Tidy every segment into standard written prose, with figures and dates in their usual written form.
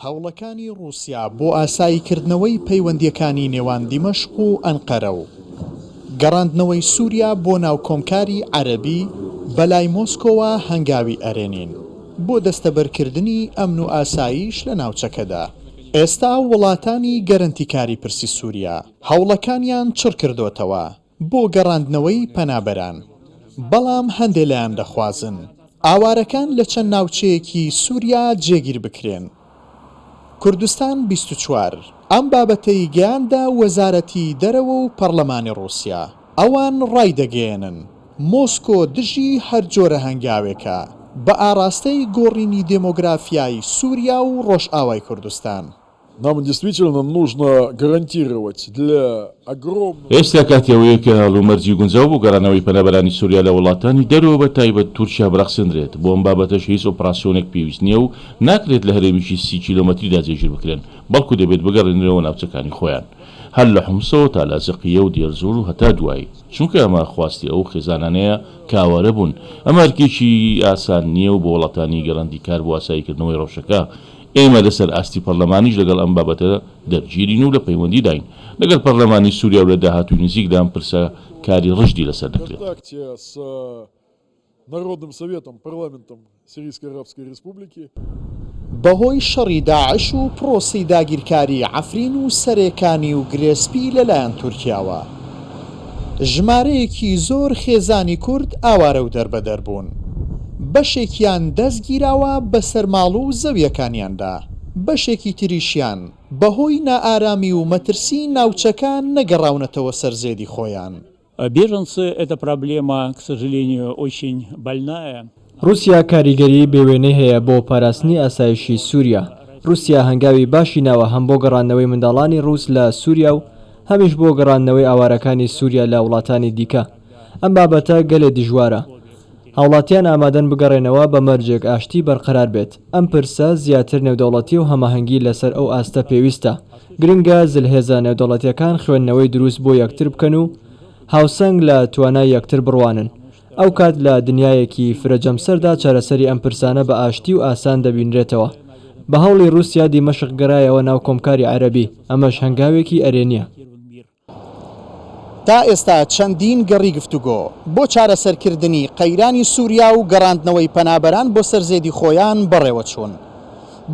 هەوڵەکانی رووسیا بۆ ئاساییکردنەوەی پەیوەندیەکانی نێوان دیمەشق و ئەنقەرە و گەڕاندنەوەی سووریا بۆ ناو کۆمکاری عەرەبی بەلای مۆسکۆوە هەنگاوی ئەرێنین بۆ دەستەبەرکردنی ئەمن و ئاسایش لە ناوچەکەدا. ئێستا وڵاتانی گەرانتیکاری پرسی سووریا هەوڵەکانیان چڕ کردوتەوە بۆ گەڕاندنەوەی پەنابەران، بەڵام هەندێک لایەن دەخوازن ئاوارەکان لە چەند ناوچەیەکی سووریا جێگیر بکرێن. کوردستان 24 ئەم بابەتەی گەیاندا وەزارەتی دەرەوە و پەرلەمانی رووسیا. ئەوان ڕایدەگەێنن مۆسکۆ دژی هەر جۆرە هەنگاوێکە بە ئاراستەی گۆڕینی دێمۆگرافیای سووریا و ڕۆژئاوای کوردستان. Нам действительно нужно гарантировать для огромного... ئێستا کاتێوەیە کە هەڵومەرجی گونجاو بۆ گەڕانەوەی پەنابەرانی سووریا لە وڵاتانی دەرەوە بە تایبەت تورکیا بڕەخسەندرێت. بۆ ئەم بابەتەش هیچ ئۆپراسیۆنێک پێویست نییە و ناکرێت لە هەرێمیشی 30 کیلۆمەتریدا جێگیر بکرێن، بەڵکو دەبێت بگەڕێنرەوە ناوچەکانی خۆیان، هەر لە حومسەوە تا لازقیە و دێرزۆر و هەتا دوایی، چونکە ئەمە خواستی ئەو خێزانانەیە کاوارە بوون. ئەمە هەرکێکی ئاسان نییە و بۆ وڵاتانی گەڕاندیکار بۆ ئاساییکردنەوەی ڕەوشەکە ئێمە لەسەر ئاستی پەرلەمانیش لەگەڵ ئەم بابەتە دەرگیرین و لە پەیوەندی داین لەگەڵ پەرلەمانی سووریا و لە داهاتووی نزیکدا ئەم پرسە کاری ڕژدی لەسەر دەکرێت. بەهۆی شەڕی داعش و پرۆسی داگیرکاری عەفرین و سەرێکانی و گرێسپی لەلایەن تورکیاوە، ژمارەیەکی زۆر خێزانی کورد ئاوارە و دەربەدەر بوون. بەشێکیان دەستگیراوە بە سەرماڵ و زەویەکانیاندا، بەشێکی تریشیان بەهۆی نائارامی و مەترسی ناوچەکان نەگەڕاونەتەوە سەرزێدی خۆیان. Беженцы – это проблема, к сожалению, очень больная. رووسیا کاریگەری بێوێنەی هەیە بۆ پاراستنی ئاسایشی سووریا. رووسیا هەنگاوی باشی ناوە هەم بۆ گەڕاندنەوەی منداڵانی ڕووس لە سووریا و هەمیش بۆ گەڕاندنەوەی ئاوارەکانی سووریا لە وڵاتانی دیکە. ئەم بابەتە گەلێ دژوارە. هاوڵاتیان ئامادەن بگەڕێنەوە بە مەرجێک ئاشتی بەرقەرار بێت. ئەم پرسە زیاتر نێودەوڵەتی و هەماهەنگی لەسەر ئەو ئاستە پێویستە. گرنگە زلهێزە نێودەوڵەتیەکان خوێندنەوەی دروست بۆ یەکتر بکەن و هاوسەنگ لە توانای یەکتر بڕوانن. ئەو کات لە دنیایەکی فرەجەمسەردا چارەسەری ئەم پرسانە بە ئاشتی و ئاسان دەبینرێتەوە. بە هەوڵی رووسیا دیمەشق گەڕایەوە ناو کۆمکاری عەرەبی، ئەمەش هەنگاوێکی ئەرێنیە. تا ئێستا چەندین گەڕی گفتوگۆ بۆ چارەسەرکردنی قەیرانی سووریا و گەڕاندنەوەی پەنابەران بۆ سەرزێدی خۆیان بەڕێوە چوون،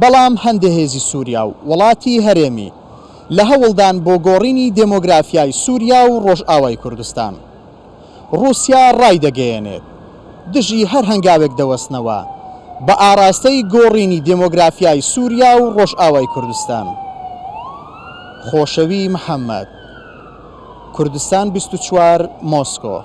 بەڵام هەندێک هێزی سووریا و وڵاتی هەرێمی لە هەوڵدان بۆ گۆڕینی دێمۆگرافیای سووریا و ڕۆژئاوای کوردستان. رووسیا ڕایدەگەیەنێت دژی هەر هەنگاوێک دەوەستنەوە بە ئاراستەی گۆڕینی دێمۆگرافیای سووریا و ڕۆژئاوای کوردستان. خۆشەوی محەممەد، کوردستان 24 مۆسکۆ.